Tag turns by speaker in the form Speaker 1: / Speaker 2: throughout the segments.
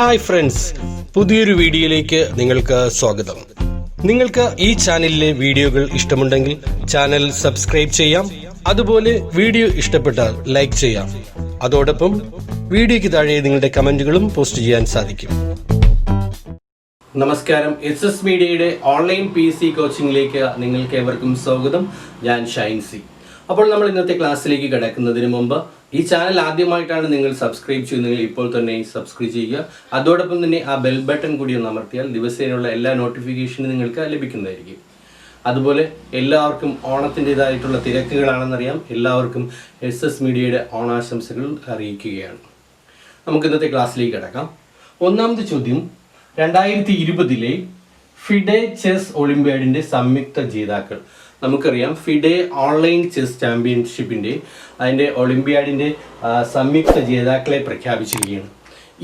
Speaker 1: Hi friends, പുതിയൊരു വീഡിയോയിലേക്ക് നിങ്ങൾക്ക് സ്വാഗതം. നിങ്ങൾക്ക് ഈ ചാനലിലെ വീഡിയോകൾ ഇഷ്ടമുണ്ടെങ്കിൽ ചാനൽ സബ്സ്ക്രൈബ് ചെയ്യാം. അതുപോലെ വീഡിയോ ഇഷ്ടപ്പെട്ടാൽ ലൈക്ക് ചെയ്യാം. അതോടൊപ്പം വീഡിയോയ്ക്ക് താഴെ നിങ്ങളുടെ കമന്റുകളും പോസ്റ്റ് ചെയ്യാൻ സാധിക്കും. നമസ്കാരം, SS മീഡിയയുടെ ഓൺലൈൻ PSC കോച്ചിങ്ങിലേക്ക് നിങ്ങൾക്ക് ഏവർക്കും സ്വാഗതം. ഞാൻ ഷൈൻസി. അപ്പോൾ നമ്മൾ ഇന്നത്തെ ക്ലാസ്സിലേക്ക് കിടക്കുന്നതിന് മുമ്പ് ഈ ചാനൽ ആദ്യമായിട്ടാണ് നിങ്ങൾ സബ്സ്ക്രൈബ് ചെയ്യുന്നതെങ്കിൽ ഇപ്പോൾ തന്നെ സബ്സ്ക്രൈബ് ചെയ്യുക. അതോടൊപ്പം തന്നെ ആ ബെൽ ബട്ടൺ കൂടി ഒന്ന് അമർത്തിയാൽ ദിവസേനയുള്ള എല്ലാ നോട്ടിഫിക്കേഷനും നിങ്ങൾക്ക് ലഭിക്കുന്നതായിരിക്കും. അതുപോലെ എല്ലാവർക്കും ഓണത്തിൻ്റെതായിട്ടുള്ള തിരക്കുകളാണെന്നറിയാം. എല്ലാവർക്കും SS മീഡിയയുടെ ഓണാശംസകൾ അറിയിക്കുകയാണ്. നമുക്ക് ഇന്നത്തെ ക്ലാസ്സിലേക്ക് കിടക്കാം. ഒന്നാമത്തെ ചോദ്യം, 2020 ഫിഡെ ചെസ് ഒളിമ്പ്യാഡിൻ്റെ സംയുക്ത ജേതാക്കൾ. നമുക്കറിയാം, ഫിഡെ ഓൺലൈൻ ചെസ് ചാമ്പ്യൻഷിപ്പിൻ്റെ അതിൻ്റെ ഒളിമ്പ്യാഡിൻ്റെ സംയുക്ത ജേതാക്കളെ പ്രഖ്യാപിച്ചിരിക്കുകയാണ്.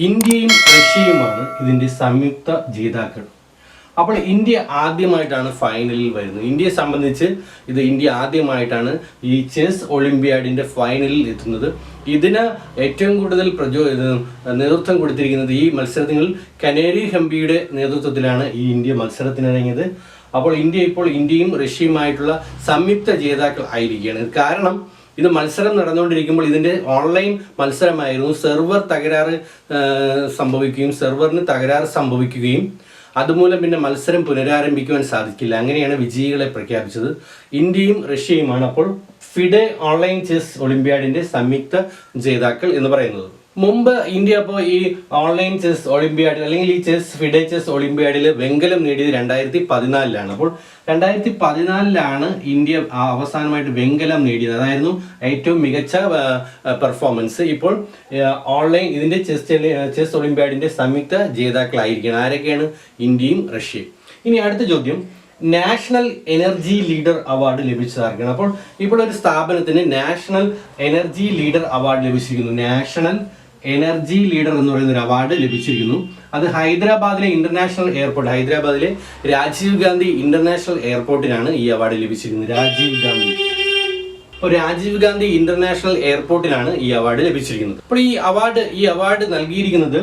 Speaker 1: ഇന്ത്യയും റഷ്യയുമാണ് ഇതിൻ്റെ സംയുക്ത ജേതാക്കൾ. അപ്പോൾ ഇന്ത്യ ആദ്യമായിട്ടാണ് ഫൈനലിൽ വരുന്നത്. ഇന്ത്യയെ സംബന്ധിച്ച് ഇന്ത്യ ആദ്യമായിട്ടാണ് ഈ ചെസ് ഒളിമ്പ്യാഡിൻ്റെ ഫൈനലിൽ എത്തുന്നത്. ഇതിന് ഏറ്റവും കൂടുതൽ നേതൃത്വം കൊടുത്തിരിക്കുന്നത് ഈ മത്സരത്തിൽ കനേരി ഹംപിയുടെ നേതൃത്വത്തിലാണ് ഈ ഇന്ത്യ മത്സരത്തിനിറങ്ങിയത്. അപ്പോൾ ഇന്ത്യയും റഷ്യയുമായിട്ടുള്ള സംയുക്ത ജേതാക്കൾ ആയിരിക്കുകയാണ്. കാരണം ഇത് മത്സരം നടന്നുകൊണ്ടിരിക്കുമ്പോൾ ഇതിൻ്റെ ഓൺലൈൻ മത്സരമായിരുന്നു. സെർവറിന് തകരാറ് സംഭവിക്കുകയും അതുമൂലം പിന്നെ മത്സരം പുനരാരംഭിക്കുവാൻ സാധിക്കില്ല. അങ്ങനെയാണ് വിജയികളെ പ്രഖ്യാപിച്ചത്. ഇന്ത്യയും റഷ്യയുമാണ് അപ്പോൾ ഫിഡെ ഓൺലൈൻ ചെസ് ഒളിമ്പ്യാഡിൻ്റെ സംയുക്ത ജേതാക്കൾ എന്ന് പറയുന്നത്. മുമ്പ് ഇന്ത്യ അപ്പോൾ ഈ ഓൺലൈൻ ചെസ് ഒളിമ്പ്യാഡിൽ അല്ലെങ്കിൽ ഈ ഫിഡെ ചെസ് ഒളിമ്പ്യാഡിൽ വെങ്കലം നേടിയത് 2014 അപ്പോൾ 2014 ഇന്ത്യ അവസാനമായിട്ട് വെങ്കലം നേടിയത്. അതായിരുന്നു ഏറ്റവും മികച്ച പെർഫോമൻസ്. ഇപ്പോൾ ഓൺലൈൻ ഇതിൻ്റെ ചെസ് ഒളിമ്പ്യാഡിൻ്റെ സംയുക്ത ജേതാക്കളായിരിക്കണം. ആരൊക്കെയാണ്? ഇന്ത്യയും റഷ്യയും. ഇനി അടുത്ത ചോദ്യം, നാഷണൽ എനർജി ലീഡർ അവാർഡ് ലഭിച്ചതാർക്കാണ്? അപ്പോൾ ഇപ്പോൾ ഒരു സ്ഥാപനത്തിന് നാഷണൽ എനർജി ലീഡർ അവാർഡ് ലഭിച്ചിരിക്കുന്നു. നാഷണൽ എനർജി ലീഡർ എന്ന് പറയുന്ന ഒരു അവാർഡ് ലഭിച്ചിരിക്കുന്നു. അത് ഹൈദരാബാദിലെ ഇന്റർനാഷണൽ എയർപോർട്ട്, ഹൈദരാബാദിലെ രാജീവ് ഗാന്ധി ഇന്റർനാഷണൽ എയർപോർട്ടിനാണ് ഈ അവാർഡ് ലഭിച്ചിരിക്കുന്നത്. രാജീവ് ഗാന്ധി ഇന്റർനാഷണൽ എയർപോർട്ടിനാണ് ഈ അവാർഡ് ലഭിച്ചിരിക്കുന്നത്. അപ്പോൾ ഈ അവാർഡ് നൽകിയിരിക്കുന്നത്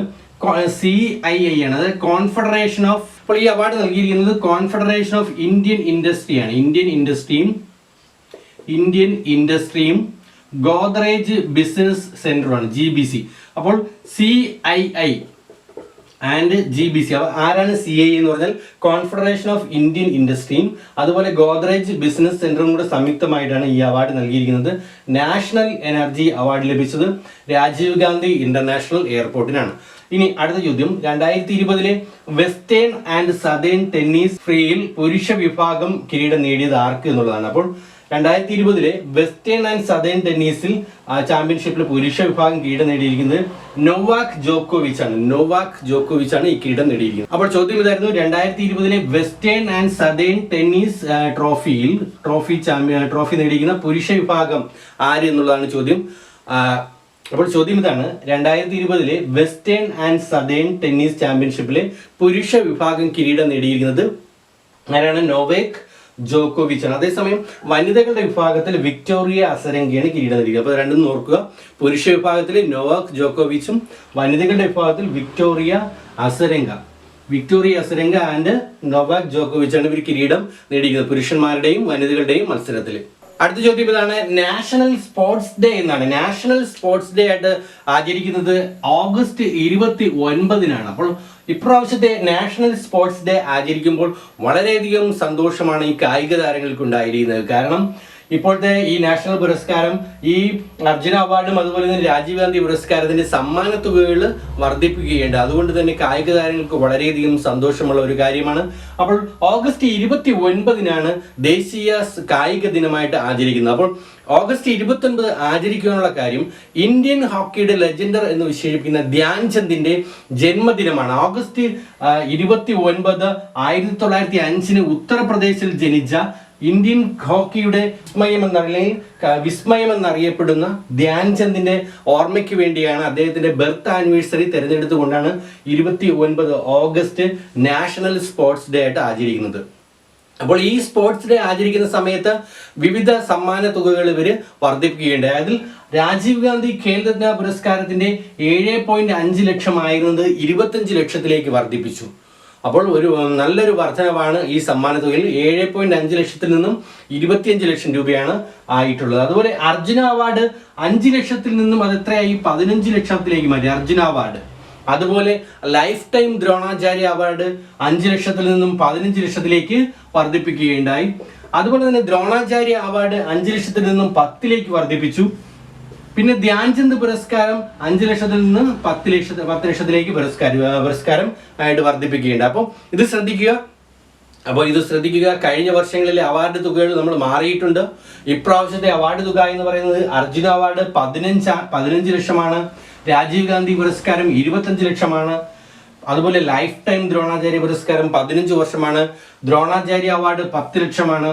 Speaker 1: CII ആണ്, അതായത് കോൺഫെഡറേഷൻ ഓഫ്. അപ്പോൾ ഈ അവാർഡ് നൽകിയിരിക്കുന്നത് കോൺഫെഡറേഷൻ ഓഫ് ഇന്ത്യൻ ഇൻഡസ്ട്രിയാണ്. ഇന്ത്യൻ ഇൻഡസ്ട്രിയും ഗോദ്രേജ് ബിസിനസ് സെന്ററുമാണ്, GBC. അപ്പോൾ CII ആൻഡ് GBC. ആരാണ് CII എന്ന് പറഞ്ഞാൽ? കോൺഫെഡറേഷൻ ഓഫ് ഇന്ത്യൻ ഇൻഡസ്ട്രിയും അതുപോലെ ഗോദ്രേജ് ബിസിനസ് സെന്ററും കൂടെ സംയുക്തമായിട്ടാണ് ഈ അവാർഡ് നൽകിയിരിക്കുന്നത്. നാഷണൽ എനർജി അവാർഡ് ലഭിച്ചത് രാജീവ് ഗാന്ധി ഇന്റർനാഷണൽ എയർപോർട്ടിനാണ്. ഇനി അടുത്ത ചോദ്യം, 2020 വെസ്റ്റേൺ ആൻഡ് സദേൺ ടെന്നീസ് ഫ്രീയിൽ പുരുഷ വിഭാഗം കിരീടം നേടിയത് ആർക്ക് എന്നുള്ളതാണ്. അപ്പോൾ 2020 വെസ്റ്റേൺ ആൻഡ് സദേൺ ടെന്നീസിൽ ചാമ്പ്യൻഷിപ്പിൽ പുരുഷ വിഭാഗം കിരീടം നേടിയിരിക്കുന്നത് നൊവാക് ജോക്കോവിച്ച് ആണ് ഈ കിരീടം നേടിയിരിക്കുന്നത്. അപ്പോൾ ചോദ്യം ഇതായിരുന്നു, 2020 western and southern tennis trophy നേടിയിരിക്കുന്ന പുരുഷ വിഭാഗം ആര് എന്നുള്ളതാണ് ചോദ്യം. അപ്പോൾ ചോദ്യം ഇതാണ്, 2020 വെസ്റ്റേൺ ആൻഡ് സദേൺ ടെന്നീസ് ചാമ്പ്യൻഷിപ്പിലെ പുരുഷ വിഭാഗം കിരീടം നേടിയിരിക്കുന്നത് ആരാണ്? നൊവാക് ജോക്കോവിച്ച് ആണ്. അതേസമയം വനിതകളുടെ വിഭാഗത്തിൽ വിക്ടോറിയ അസരങ്കയാണ് കിരീടം നേടിയത്. അപ്പോൾ രണ്ടും നോക്കുക, പുരുഷ വിഭാഗത്തിൽ നൊവാക് ജോക്കോവിച്ചും വനിതകളുടെ വിഭാഗത്തിൽ വിക്ടോറിയ അസരങ്ക ആൻഡ് നൊവാക് ജോക്കോവിച്ച് ആണ് ഇവർ കിരീടം നേടിയിരിക്കുന്നത്, പുരുഷന്മാരുടെയും വനിതകളുടെയും മത്സരത്തിൽ. അടുത്ത ചോദ്യം ഇതാണ്, നാഷണൽ സ്പോർട്സ് ഡേ എന്നാണ്. നാഷണൽ സ്പോർട്സ് ഡേ ആയിട്ട് ആചരിക്കുന്നത് ഓഗസ്റ്റ് 29 അപ്പോൾ ഇപ്രാവശ്യത്തെ നാഷണൽ സ്പോർട്സ് ഡേ ആചരിക്കുമ്പോൾ വളരെയധികം സന്തോഷമാണ് ഈ കായിക താരങ്ങൾക്ക് ഉണ്ടായിരിക്കുന്നത്. കാരണം ഇപ്പോഴത്തെ ഈ നാഷണൽ പുരസ്കാരം, ഈ അർജുന അവാർഡും അതുപോലെ തന്നെ രാജീവ് ഗാന്ധി പുരസ്കാരത്തിന്റെ സമ്മാന തുകകൾ വർദ്ധിപ്പിക്കുകയുണ്ട്. അതുകൊണ്ട് തന്നെ കായിക താരങ്ങൾക്ക് വളരെയധികം സന്തോഷമുള്ള ഒരു കാര്യമാണ്. അപ്പോൾ ഓഗസ്റ്റ് 29 ദേശീയ കായിക ദിനമായിട്ട് ആചരിക്കുന്നത്. അപ്പോൾ ഓഗസ്റ്റ് 29 ആചരിക്കാനുള്ള കാര്യം, ഇന്ത്യൻ ഹോക്കിയുടെ ലെജൻഡർ എന്ന് വിശേഷിപ്പിക്കുന്ന ധ്യാൻചന്ദിന്റെ ജന്മദിനമാണ്. ഓഗസ്റ്റ് 29 1905 ഉത്തർപ്രദേശിൽ ജനിച്ച ഇന്ത്യൻ ഹോക്കിയുടെ വിസ്മയം എന്നറിയപ്പെടുന്ന ധ്യാൻചന്ദിന്റെ ഓർമ്മയ്ക്ക് വേണ്ടിയാണ്, അദ്ദേഹത്തിന്റെ ബർത്ത് ആനിവേഴ്സറി തിരഞ്ഞെടുത്തുകൊണ്ടാണ് 29 ഓഗസ്റ്റ് നാഷണൽ സ്പോർട്സ് ഡേ ആയിട്ട് ആചരിക്കുന്നത്. അപ്പോൾ ഈ സ്പോർട്സ് ഡേ ആചരിക്കുന്ന സമയത്ത് വിവിധ സമ്മാന തുകകൾ ഇവർ വർദ്ധിപ്പിക്കുകയുണ്ടായി. അതിൽ രാജീവ് ഗാന്ധി ഖേൽരത്ന പുരസ്കാരത്തിന്റെ 7.5 ലക്ഷമായിരുന്നത് 25 ലക്ഷത്തിലേക്ക് വർദ്ധിപ്പിച്ചു. അപ്പോൾ ഒരു നല്ലൊരു വർധനവാണ് ഈ സമ്മാനത്തുകയിൽ. 7.5 ലക്ഷത്തിൽ നിന്നും 25 ലക്ഷം രൂപയാണ് ആയിട്ടുള്ളത്. അതുപോലെ അർജുന അവാർഡ് 5 ലക്ഷത്തിൽ നിന്നും അത് എത്രയായി 15 ലക്ഷത്തിലേക്ക് മാറ്റി അർജുന അവാർഡ്. അതുപോലെ ലൈഫ് ടൈം ദ്രോണാചാര്യ അവാർഡ് 5 ലക്ഷത്തിൽ നിന്നും 15 ലക്ഷത്തിലേക്ക് വർദ്ധിപ്പിക്കുകയുണ്ടായി. അതുപോലെ തന്നെ ദ്രോണാചാര്യ അവാർഡ് 5 ലക്ഷത്തിൽ നിന്നും 10 വർദ്ധിപ്പിച്ചു. പിന്നെ ധ്യാൻചന്ദ് പുരസ്കാരം 5 ലക്ഷത്തിൽ നിന്ന് 10 ലക്ഷത്തിലേക്ക് പുരസ്കാരം ആയിട്ട് വർദ്ധിപ്പിക്കുകയുണ്ട്. അപ്പോൾ ഇത് ശ്രദ്ധിക്കുക. കഴിഞ്ഞ വർഷങ്ങളിലെ അവാർഡ് തുകകൾ നമ്മൾ മാറിയിട്ടുണ്ട്. ഇപ്രാവശ്യത്തെ അവാർഡ് തുക എന്ന് പറയുന്നത് അർജുന അവാർഡ് 15 ലക്ഷമാണ്. രാജീവ് ഗാന്ധി പുരസ്കാരം 25 ലക്ഷമാണ്. അതുപോലെ ലൈഫ് ടൈം ദ്രോണാചാര്യ പുരസ്കാരം 15 വർഷമാണ്. ദ്രോണാചാര്യ അവാർഡ് 10 ലക്ഷമാണ്.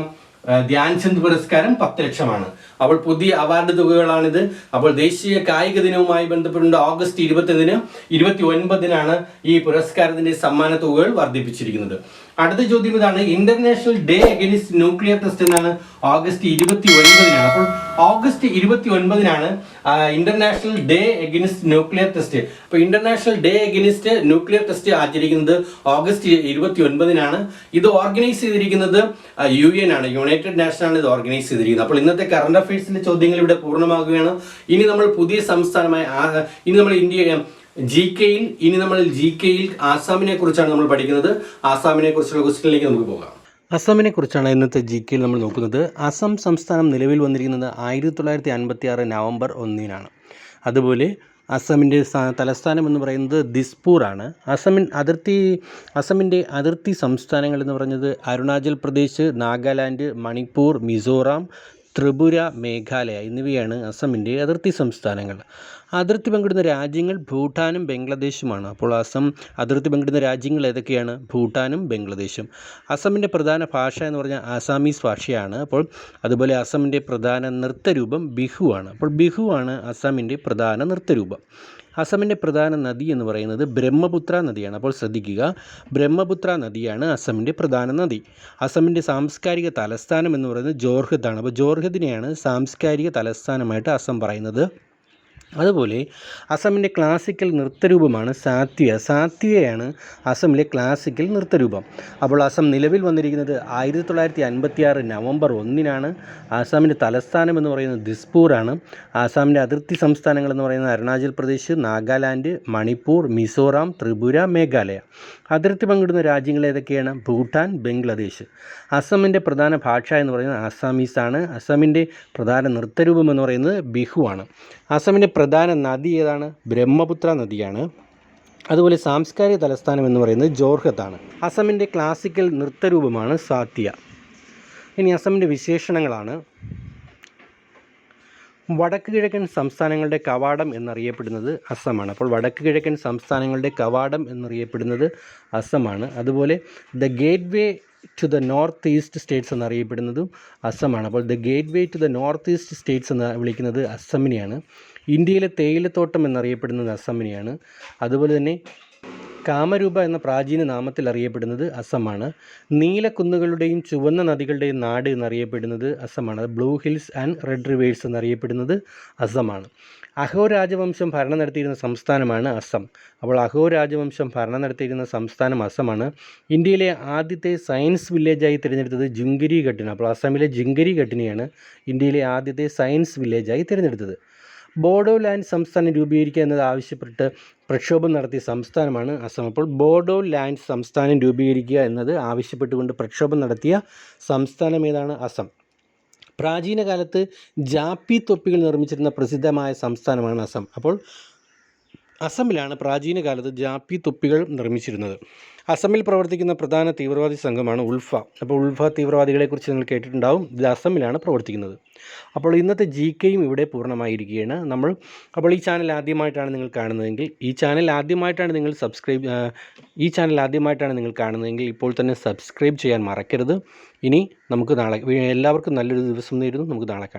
Speaker 1: ധ്യാൻചന്ദ് പുരസ്കാരം 10 ലക്ഷമാണ്. അപ്പോൾ പുതിയ അവാർഡ് തുകകളാണിത്. അപ്പോൾ ദേശീയ കായിക ദിനവുമായി ബന്ധപ്പെട്ടുണ്ട് ഓഗസ്റ്റ് 29-നാണ് ഈ പുരസ്കാരത്തിന്റെ സമ്മാന തുകകൾ വർദ്ധിപ്പിച്ചിരിക്കുന്നത്. അടുത്ത ചോദ്യം ഇതാണ്, international day against nuclear test എന്നാണ് ഓഗസ്റ്റ് 29-നാണ്. അപ്പോൾ ഓഗസ്റ്റ് 29-നാണ് international day against nuclear test. അപ്പോൾ international day against nuclear test ആചരിക്കുന്നത് ഓഗസ്റ്റ് 29-നാണ്. ഇത് ഓർഗനൈസ് ചെയ്തിരിക്കുന്നത് UN ആണ്, യുണൈറ്റഡ് നാഷൻ ആണ് ഇത് ഓർഗനൈസ് ചെയ്തിരിക്കുന്നത്. അപ്പോൾ ഇന്നത്തെ കറണ്ട് അഫയേഴ്സിന്റെ ചോദ്യങ്ങൾ ഇവിടെ പൂർണ്ണമാകുകയാണ്. ഇനി നമ്മൾ പുതിയ സംസ്ഥാനമായ ജി കെയിൽ ആസാമിനെ കുറിച്ചാണ് നമ്മൾ പഠിക്കുന്നത്. ആസാമിനെ കുറിച്ചുള്ള ക്വസ്റ്റ്യനിലേക്ക് നമുക്ക് പോകാം. അസമിനെ കുറിച്ചാണ് ഇന്നത്തെ ജി കെയിൽ നമ്മൾ നോക്കുന്നത്. അസം സംസ്ഥാനം നിലവിൽ വന്നിരിക്കുന്നത് 1956 നവംബർ 1-നാണ്. അതുപോലെ അസമിൻ്റെ തലസ്ഥാനം എന്ന് പറയുന്നത് ദിസ്പൂർ ആണ്. അസമിൻ്റെ അതിർത്തി സംസ്ഥാനങ്ങൾ എന്ന് പറയുന്നത് അരുണാചൽ പ്രദേശ്, നാഗാലാൻഡ്, മണിപ്പൂർ, മിസോറാം, ത്രിപുര, മേഘാലയ എന്നിവയാണ് അസമിൻ്റെ അതിർത്തി സംസ്ഥാനങ്ങൾ. അതിർത്തി പങ്കിടുന്ന രാജ്യങ്ങൾ ഭൂട്ടാനും ബംഗ്ലാദേശുമാണ്. അപ്പോൾ അസം അതിർത്തി പങ്കിടുന്ന രാജ്യങ്ങൾ ഏതൊക്കെയാണ്? ഭൂട്ടാനും ബംഗ്ലാദേശും. അസമിൻ്റെ പ്രധാന ഭാഷ എന്ന് പറഞ്ഞാൽ ആസാമീസ് ഭാഷയാണ്. അപ്പോൾ അതുപോലെ അസമിൻ്റെ പ്രധാന നൃത്തരൂപം ബിഹു ആണ്. അപ്പോൾ ബിഹു ആണ് അസമിൻ്റെ പ്രധാന നൃത്തരൂപം. അസമിൻ്റെ പ്രധാന നദി എന്ന് പറയുന്നത് ബ്രഹ്മപുത്ര നദിയാണ്. അപ്പോൾ ശ്രദ്ധിക്കുക, ബ്രഹ്മപുത്ര നദിയാണ് അസമിൻ്റെ പ്രധാന നദി. അസമിൻ്റെ സാംസ്കാരിക തലസ്ഥാനം എന്ന് പറയുന്നത് ജോർഹത്താണ്. അപ്പോൾ ജോർഹത്തിനെയാണ് സാംസ്കാരിക തലസ്ഥാനമായിട്ട് അസം പറയുന്നത്. അതുപോലെ അസമിൻ്റെ ക്ലാസിക്കൽ നൃത്തരൂപമാണ് സാത്വിയയാണ് അസമിലെ ക്ലാസിക്കൽ നൃത്തരൂപം. അപ്പോൾ അസം നിലവിൽ വന്നിരിക്കുന്നത് 1956 നവംബർ 1-നാണ്. ആസാമിൻ്റെ തലസ്ഥാനം എന്ന് പറയുന്നത് ദിസ്പൂറാണ്. ആസാമിൻ്റെ അതിർത്തി സംസ്ഥാനങ്ങൾ എന്ന് പറയുന്നത് അരുണാചൽ പ്രദേശ്, നാഗാലാൻഡ്, മണിപ്പൂർ, മിസോറാം, ത്രിപുര, മേഘാലയ. അതിർത്തി പങ്കിടുന്ന രാജ്യങ്ങൾ ഏതൊക്കെയാണ്? ഭൂട്ടാൻ, ബംഗ്ലാദേശ്. അസമിൻ്റെ പ്രധാന ഭാഷ എന്ന് പറയുന്നത് ആസാമീസാണ്. അസമിൻ്റെ പ്രധാന നൃത്തരൂപം എന്ന് പറയുന്നത് ബിഹു ആണ്. അസമിൻ്റെ പ്രധാന നദി ഏതാണ്? ബ്രഹ്മപുത്ര നദിയാണ്. അതുപോലെ സാംസ്കാരിക തലസ്ഥാനം എന്ന് പറയുന്നത് ജോർഹത്താണ്. അസമിൻ്റെ ക്ലാസിക്കൽ നൃത്തരൂപമാണ് സാത്യ. ഇനി അസമിൻ്റെ വിശേഷണങ്ങളാണ്. വടക്ക് കിഴക്കൻ സംസ്ഥാനങ്ങളുടെ കവാടം എന്നറിയപ്പെടുന്നത് അസമാണ്. അപ്പോൾ വടക്ക് കിഴക്കൻ സംസ്ഥാനങ്ങളുടെ കവാടം എന്നറിയപ്പെടുന്നത് അസമാണ്. അതുപോലെ the gateway to the north east states എന്നറിയപ്പെടുന്നതും അസമാണ്. അപ്പോൾ the gateway to the north east states എന്ന് വിളിക്കുന്നത് അസമിനെയാണ്. ഇന്ത്യയിലെ തേയിലത്തോട്ടം എന്നറിയപ്പെടുന്നത് അസമിനെയാണ്. അതുപോലെ തന്നെ കാമരൂപ എന്ന പ്രാചീന നാമത്തിൽ അറിയപ്പെടുന്നത് അസമാണ്. നീലക്കുന്നുകളുടെയും ചുവന്ന നദികളുടെയും നാട് എന്നറിയപ്പെടുന്നത് അസമാണ്. Blue hills and red rivers എന്നറിയപ്പെടുന്നത് അസമാണ്. അഹോ രാജവംശം ഭരണം നടത്തിയിരുന്ന സംസ്ഥാനമാണ് അസം. അപ്പോൾ അഹോ രാജവംശം ഭരണം നടത്തിയിരുന്ന സംസ്ഥാനം അസമാണ്. ഇന്ത്യയിലെ ആദ്യത്തെ സയൻസ് വില്ലേജായി തിരഞ്ഞെടുത്തത് ജുങ്കരി ഘട്ടിന്. അപ്പോൾ അസമിലെ ജുങ്കരി ഘട്ടിനെയാണ് ഇന്ത്യയിലെ ആദ്യത്തെ സയൻസ് വില്ലേജായി തിരഞ്ഞെടുത്തത്. ബോഡോ ലാൻഡ് സംസ്ഥാനം രൂപീകരിക്കുക എന്നത് ആവശ്യപ്പെട്ട് പ്രക്ഷോഭം നടത്തിയ സംസ്ഥാനമാണ് അസം. അപ്പോൾ ബോഡോ ലാൻഡ് സംസ്ഥാനം രൂപീകരിക്കുക എന്നത് ആവശ്യപ്പെട്ടുകൊണ്ട് പ്രക്ഷോഭം നടത്തിയ സംസ്ഥാനം ഏതാണ്? അസം. പ്രാചീന കാലത്ത് ജാപ്പി തൊപ്പികൾ നിർമ്മിച്ചിരുന്ന പ്രസിദ്ധമായ സംസ്ഥാനമാണ് അസം. അപ്പോൾ അസമിലാണ് പ്രാചീന കാലത്ത് ജാപ്പി തൊപ്പികൾ നിർമ്മിച്ചിരുന്നത്. അസമിൽ പ്രവർത്തിക്കുന്ന പ്രധാന തീവ്രവാദി സംഘമാണ് ഉൾഫ. അപ്പോൾ ഉൾഫ തീവ്രവാദികളെക്കുറിച്ച് നിങ്ങൾ കേട്ടിട്ടുണ്ടാവും. ഇത് അസമിലാണ് പ്രവർത്തിക്കുന്നത്. അപ്പോൾ ഇന്നത്തെ ജി കെയും ഇവിടെ പൂർണ്ണമായിരിക്കുകയാണ്. അപ്പോൾ ഈ ചാനൽ ആദ്യമായിട്ടാണ് നിങ്ങൾ കാണുന്നതെങ്കിൽ ഈ ചാനൽ ആദ്യമായിട്ടാണ് നിങ്ങൾ കാണുന്നതെങ്കിൽ ഇപ്പോൾ തന്നെ സബ്സ്ക്രൈബ് ചെയ്യാൻ മറക്കരുത്. ഇനി നമുക്ക് നാളെ എല്ലാവർക്കും നല്ലൊരു ദിവസം നേരുന്നു. നമുക്ക് നാളെ കാണാം.